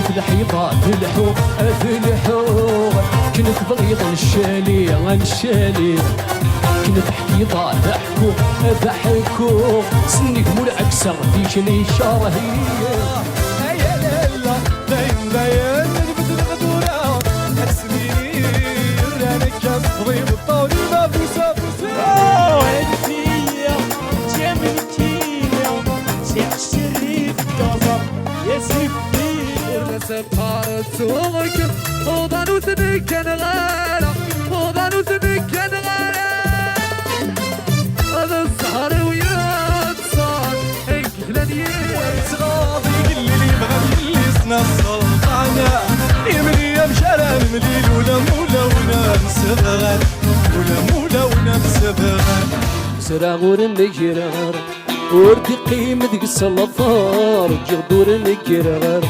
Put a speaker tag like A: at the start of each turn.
A: في الحيطة تلحو كنت بغيض الشالي كنت حيطة ضحكو سنك مو العكسة فيك لي شارهي
B: يا ليلى باين نجبد الغدورة اسميني رانك كصبري بالطول ما بوسة
C: هدية جملتية سي الشريف دازا يا سفير
B: سبحان سوقك وضن وثنك نغالة وضن وثنك نغالة هذا السهر ويا تصار اكلني وتغاضي قل لي بغى يسنا السلطانة يملي يا مشارع المليل ولا مولا نسبغل ولا نسبغل
A: سرع غور النجرار وردي قيمة قصة الأطار جغدور النجرار